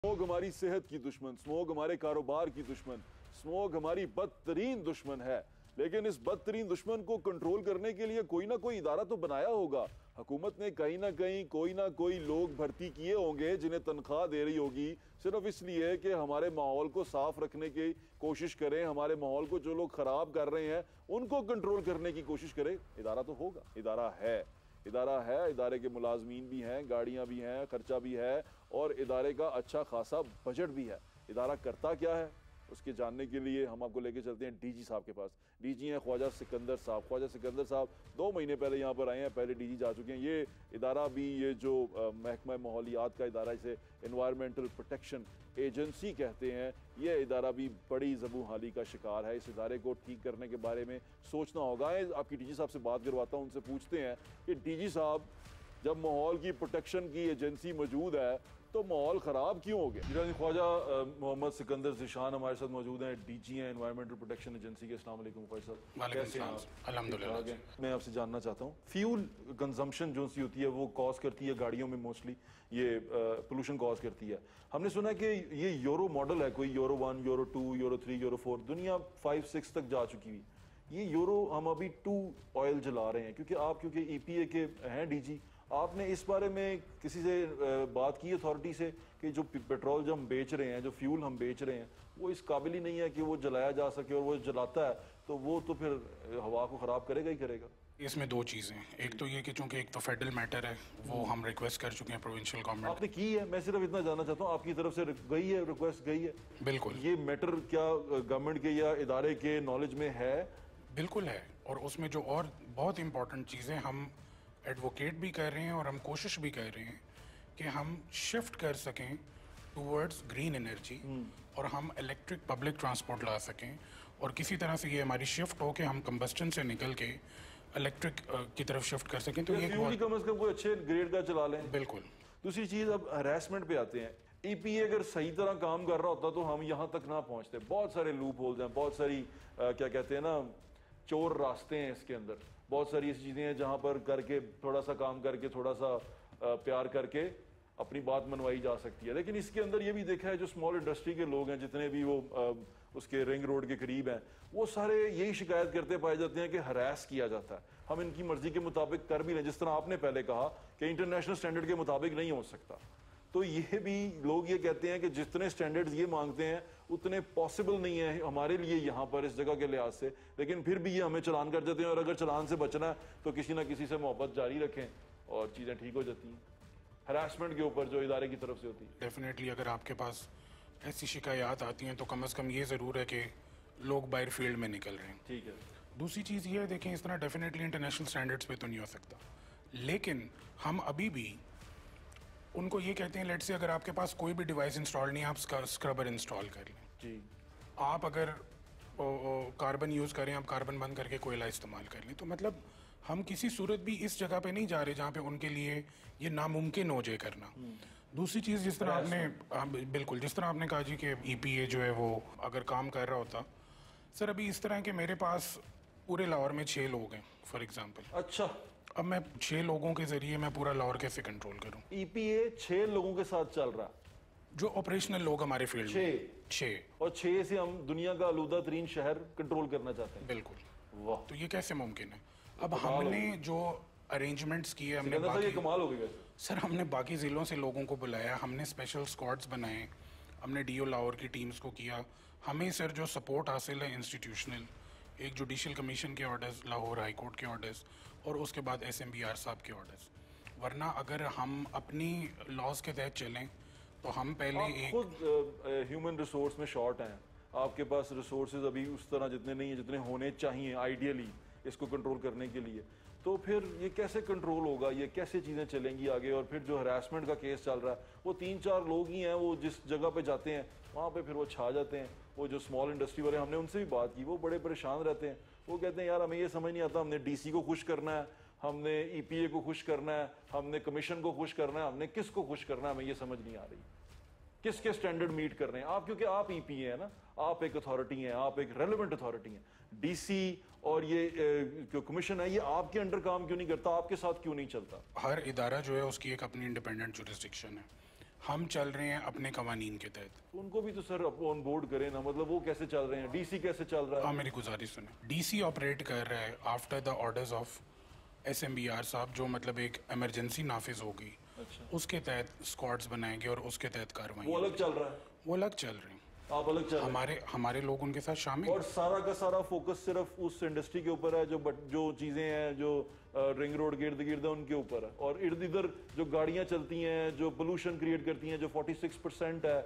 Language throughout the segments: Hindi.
स्मोग हमारी सेहत की दुश्मन, स्मोग हमारे कारोबार की दुश्मन, स्मोग हमारी बदतरीन दुश्मन है। लेकिन इस बदतरीन दुश्मन को कंट्रोल करने के लिए कोई ना कोई इदारा तो बनाया होगा। हुकूमत ने कहीं ना कोई लोग भर्ती किए होंगे जिन्हें तनख्वाह दे रही होगी सिर्फ इसलिए कि हमारे माहौल को साफ रखने की कोशिश करें, हमारे माहौल को जो लोग खराब कर रहे हैं उनको कंट्रोल करने की कोशिश करें। इदारा तो होगा, इदारा है, इदारे के मुलाजमीन भी हैं, गाड़ियां भी हैं, खर्चा भी है और इदारे का अच्छा खासा बजट भी है। इदारा करता क्या है उसके जानने के लिए हम आपको लेके चलते हैं डीजी साहब के पास। डीजी हैं ख्वाजा सिकंदर साहब। ख्वाजा सिकंदर साहब 2 महीने पहले यहाँ पर आए हैं, पहले डीजी जा चुके हैं। ये इदारा भी, ये जो महकमा माहौलियात का इदारा, इसे एनवायरमेंटल प्रोटेक्शन एजेंसी कहते हैं, ये इदारा भी बड़ी ज़बूहाली का शिकार है। इस इदारे को ठीक करने के बारे में सोचना होगा। आपकी डीजी साहब से बात करवाता हूँ, उनसे पूछते हैं कि डीजी साहब, जब माहौल की प्रोटेक्शन की एजेंसी मौजूद है तो माहौल ख़राब क्यों हो गया? ख्वाजा मोहम्मद सिकंदर ज़िशान हमारे साथ मौजूद हैं, डीजी हैं एनवायरमेंटल प्रोटेक्शन एजेंसी के। अस्सलाम वालेकुम ख्वाजा साहब, कैसे हैं आप? अल्हम्दुलिल्लाह। मैं आपसे जानना चाहता हूँ, फ्यूल कंजम्पशन जो सी होती है वो कॉज करती है गाड़ियों में, मोस्टली ये पोल्यूशन कॉज करती है। हमने सुना है कि ये यूरो मॉडल है, कोई यूरो 1, यूरो 2, यूरो 3, यूरो 4, दुनिया 5-6 तक जा चुकी हुई। ये यूरो हम अभी 2 ऑयल जला रहे हैं क्योंकि EPA के हैं डीजी। आपने इस बारे में किसी से बात की अथॉरिटी से कि जो पेट्रोल जो हम बेच रहे हैं, जो फ्यूल हम बेच रहे हैं, वो इस काबिल ही नहीं है कि वो जलाया जा सके, और वो जलाता है तो वो तो फिर हवा को ख़राब करेगा ही करेगा। इसमें 2 चीज़ें हैं। एक तो ये कि चूंकि एक तो फेडरल मैटर है, वो हम रिक्वेस्ट कर चुके हैं प्रोविंशियल गवर्नमेंट। आपने की है? मैं सिर्फ इतना जानना चाहता हूँ, आपकी तरफ से गई है, रिक्वेस्ट गई है? बिल्कुल। ये मैटर क्या गवर्नमेंट के या इदारे के नॉलेज में है? बिल्कुल है। और उसमें जो और बहुत इंपॉर्टेंट चीज़ें हम एडवोकेट भी कर रहे हैं और हम कोशिश भी कर रहे हैं कि हम शिफ्ट कर सकें टूवर्ड्स ग्रीन एनर्जी और हम इलेक्ट्रिक पब्लिक ट्रांसपोर्ट ला सकें, और किसी तरह से ये हमारी शिफ्ट हो कि हम कंबस्टन से निकल के इलेक्ट्रिक की तरफ शिफ्ट कर सकें। तो ये कम से कम कोई अच्छे ग्रेड का चला लें। बिल्कुल। दूसरी चीज, अब हरासमेंट पे आते हैं। EPA अगर सही तरह काम कर रहा होता तो हम यहाँ तक ना पहुंचते। बहुत सारे लूप होल्स हैं, बहुत सारी क्या कहते हैं ना, चोर रास्ते हैं इसके अंदर। बहुत सारी ऐसी चीजें हैं जहां पर करके, थोड़ा सा काम करके, थोड़ा सा प्यार करके अपनी बात मनवाई जा सकती है। लेकिन इसके अंदर ये भी देखा है, जो स्मॉल इंडस्ट्री के लोग हैं, जितने भी वो उसके रिंग रोड के करीब हैं, वो सारे यही शिकायत करते पाए जाते हैं कि हरास किया जाता है। हम इनकी मर्जी के मुताबिक कर भी लें, जिस तरह आपने पहले कहा कि इंटरनेशनल स्टैंडर्ड के मुताबिक नहीं हो सकता, तो ये भी लोग ये कहते हैं कि जितने स्टैंडर्ड्स ये मांगते हैं उतने पॉसिबल नहीं है हमारे लिए यहाँ पर इस जगह के लिहाज से। लेकिन फिर भी ये हमें चलान कर देते हैं, और अगर चलान से बचना है तो किसी ना किसी से मोहब्बत जारी रखें और चीज़ें ठीक हो जाती हैं। हरासमेंट के ऊपर जो इदारे की तरफ से होती है, डेफिनेटली अगर आपके पास ऐसी शिकायत आती हैं तो कम से कम ये ज़रूर है कि लोग बाहर फील्ड में निकल रहे हैं। ठीक है। दूसरी चीज़ ये है, देखें, इस तरह डेफिनेटली इंटरनेशनल स्टैंडर्ड्स पे तो नहीं हो सकता, लेकिन हम अभी भी उनको ये कहते हैं, लेट से अगर आपके पास कोई भी डिवाइस इंस्टॉल नहीं है, आप स्क्रबर इंस्टॉल कर लें जी। आप अगर कार्बन यूज़ करें, आप कार्बन बंद करके कोयला इस्तेमाल कर लें, तो मतलब हम किसी सूरत भी इस जगह पे नहीं जा रहे जहाँ पे उनके लिए ये नामुमकिन हो जाए करना। दूसरी चीज़, जिस तरह आपने बिल्कुल जिस तरह आपने कहा जी कि EPA जो है वो अगर काम कर रहा होता, सर अभी इस तरह के मेरे पास पूरे लाहौर में 6 लोग हैं फॉर एग्जाम्पल। अच्छा, अब मैं 6 लोगों के जरिए मैं पूरा लाहौर कैसे कंट्रोल करूँ? EPA 6 लोगों के साथ चल रहा, जो ऑपरेशनल लोग हमारे फील्ड में 6, और 6 से हम दुनिया का आलूदा तरीन शहर कंट्रोल करना चाहते हैं। बिल्कुल। वाह, तो ये कैसे मुमकिन है? अब हमने जो अरेंजमेंट्स किए, हमने ये कमाल हो गई वैसे। सर हमने बाकी ज़िलों से लोगों को बुलाया, हमने स्पेशल स्क्वाड्स बनाए, हमने DO लाहौर की टीम्स को किया। हमें सर जो सपोर्ट हासिल है इंस्टीट्यूशनल, एक जुडिशल कमीशन के ऑर्डर्स, लाहौर हाई कोर्ट के ऑर्डर्स, और उसके बाद SMBR साहब के ऑर्डर्स। वरना अगर हम अपनी लॉज के तहत चलें तो हम पहले खुद ह्यूमन रिसोर्स में शॉर्ट हैं, आपके पास रिसोर्सेज अभी उस तरह जितने नहीं है जितने होने चाहिए आइडियली इसको कंट्रोल करने के लिए, तो फिर ये कैसे कंट्रोल होगा? ये कैसे चीज़ें चलेंगी आगे? और फिर जो हरासमेंट का केस चल रहा है, वो 3-4 लोग ही हैं, वो जिस जगह पे जाते हैं वहाँ पे फिर वो छा जाते हैं। वो जो स्मॉल इंडस्ट्री वाले, हमने उनसे भी बात की, वो बड़े परेशान रहते हैं। वो कहते हैं यार हमें ये समझ नहीं आता, हमने DC को खुश करना है, हमने EPA को खुश करना है, हमने कमीशन को खुश करना है, हमने किसको खुश करना है, हमें ये समझ नहीं आ रही किसके स्टैंडर्ड मीट कर रहे हैं आप, क्योंकि आप EPA है ना, आप एक अथॉरिटी हैं, आप एक रेलेवेंट अथॉरिटी हैं। DC और ये जो कमीशन है, ये आपके अंडर काम क्यों नहीं करता, आपके साथ क्यों नहीं चलता? हर इदारा जो है उसकी एक अपनी इंडिपेंडेंट जुरिस्डिक्शन है। हम चल रहे हैं अपने कवानीन के तहत। उनको भी तो सर ऑन बोर्ड करें ना, मतलब वो कैसे चल रहे हैं, डीसी कैसे चल रहा है? हाँ, मेरी गुजारिश सुने। डीसी ऑपरेट कर रहा है after the orders of SMBR साहब, जो मतलब एक इमरजेंसी नाफिज होगी, अच्छा, उसके तहत स्क्वाड्स बनाएंगे और उसके तहत कार्रवाई। वो अलग चल रहा है, वो अलग चल रहे हैं, आप अलग चल रहे हमारे लोग उनके साथ शामिल। हैं। और सारा का सारा फोकस सिर्फ उस इंडस्ट्री के ऊपर है, जो चीजें हैं जो रिंग रोड के इर्द गिर्द है उनके ऊपर है, और इर्द गिर्द जो गाड़ियां चलती हैं जो पोल्यूशन क्रिएट करती हैं, जो 46% है,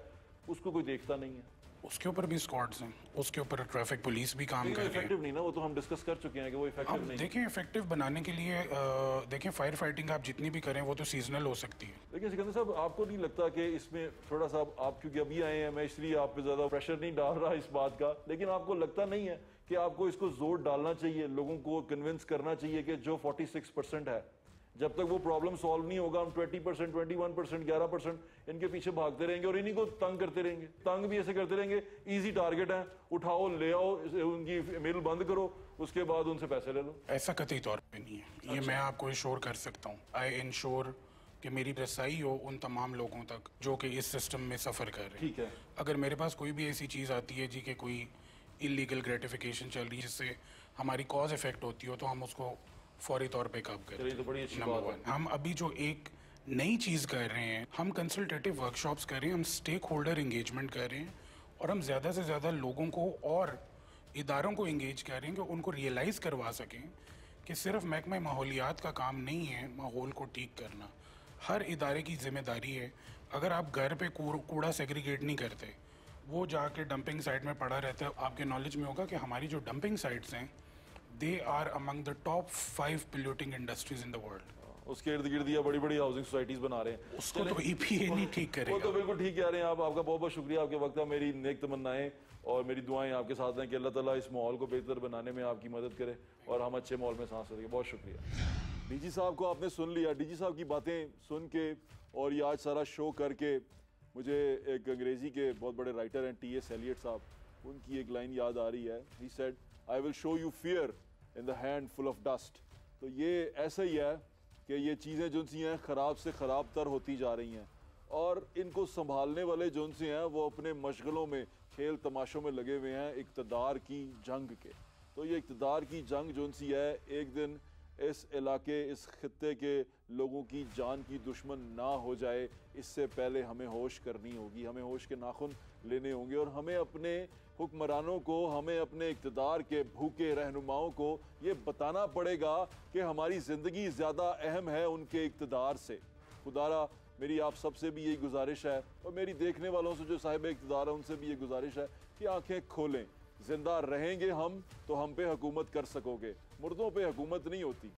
उसको कोई देखता नहीं है। उसके ऊपर भी स्क्वाड्स हैं, उसके ऊपर ट्रैफिक पुलिस भी काम कर रही है। इफेक्टिव नहीं ना, वो तो हम डिस्कस कर चुके हैं कि वो इफेक्टिव अब नहीं। देखें, इफेक्टिव बनाने के लिए देखें, फायर फाइटिंग आप जितनी भी करें वो तो सीजनल हो सकती है। लेकिन सिकंदर साहब, आपको नहीं लगता कि इसमें थोड़ा सा, आप क्योंकि अभी आए हैं, मैं इसलिए आप पे ज्यादा प्रेशर नहीं डाल रहा इस बात का, लेकिन आपको लगता नहीं है कि आपको इसको जोर डालना चाहिए, लोगों को कन्विंस करना चाहिए कि जो 46% है, जब तक वो प्रॉब्लम सॉल्व नहीं होगा, हम 20%, 21%, 11% इनके पीछे भागते रहेंगे और इन्हीं को तंग करते रहेंगे। तंग भी ऐसे करते रहेंगे, इजी टारगेट है, उठाओ ले आओ, उनकी मेल बंद करो, उसके बाद उनसे पैसे ले लो। ऐसा कतई तौर पे नहीं है, ये मैं आपको इंश्योर कर सकता हूँ। आई इंश्योर कि मेरी रसाई हो उन तमाम लोगों तक जो कि इस सिस्टम में सफ़र कर रहे हैं। ठीक है, अगर मेरे पास कोई भी ऐसी चीज़ आती है जी कि कोई इलीगल ग्रेटिफिकेशन चल रही है जिससे हमारी कॉज इफेक्ट होती हो, तो हम उसको फौरी तौर पे कब करें। चलिए तो बड़ी अच्छी नंबर बात वन, हम अभी जो एक नई चीज़ कर रहे हैं, हम कंसल्टेटिव वर्कशॉप्स कर रहे हैं, हम स्टेक होल्डर इंगेजमेंट कर रहे हैं, और हम ज़्यादा से ज़्यादा लोगों को और इदारों को इंगेज कर रहे हैं कि उनको रियलाइज़ करवा सकें कि सिर्फ महकमा माहौलियात का काम नहीं है माहौल को ठीक करना, हर इदारे की जिम्मेदारी है। अगर आप घर पे कूड़ा सेग्रीगेट नहीं करते, वो जाके डंपिंग साइट में पड़ा रहता है। आपके नॉलेज में होगा कि हमारी जो डंपिंग साइट्स हैं, they are among the top 5 polluting industries in the world. उसके इर्द गिर्द या बड़ी बड़ी हाउसिंग सोसाइटीज बना रहे हैं, उसको तो EPA नहीं ठीक वो करेगा। तो बिल्कुल ठीक कह रहे हैं आप। आपका बहुत बहुत शुक्रिया, आपके वक्त है। मेरी नेक तमन्नाएं और मेरी दुआएं आपके साथ हैं कि अल्लाह ताला इस माहौल को बेहतर बनाने में आपकी मदद करे और हम अच्छे माहौल में सांस लेंगे। बहुत शुक्रिया। डीजी साहब को आपने सुन लिया, डीजी साहब की बातें सुन के और ये आज सारा शो करके मुझे एक अंग्रेज़ी के बहुत बड़े राइटर हैं T.S. एलियट साहब, उनकी एक लाइन याद आ रही है। He said, I will show you fear in the hand full of dust. तो ये ऐसा ही है कि ये चीज़ें जो सी हैं ख़राब से ख़राब तर होती जा रही हैं, और इनको संभालने वाले जो से हैं वो अपने मशगलों में, खेल तमाशों में लगे हुए हैं इक़्तिदार की जंग के। तो ये इक़्तिदार की जंग जो सी है, एक दिन इस इलाके, इस खित्ते के लोगों की जान की दुश्मन ना हो जाए, इससे पहले हमें होश करनी होगी, हमें होश के नाखुन लेने होंगे, और हमें अपने हुक्मरानों को, हमें अपने इक़्तिदार के भूखे रहनुमाओं को ये बताना पड़ेगा कि हमारी ज़िंदगी ज़्यादा अहम है उनके इक़्तिदार से। खुदारा मेरी आप सबसे भी यही गुजारिश है, और मेरी देखने वालों से जो साहिब इक़्तिदार है उनसे भी ये गुजारिश है कि आंखें खोलें। जिंदा रहेंगे हम तो हम पे हुकूमत कर सकोगे, मुर्दों पे हुकूमत नहीं होती।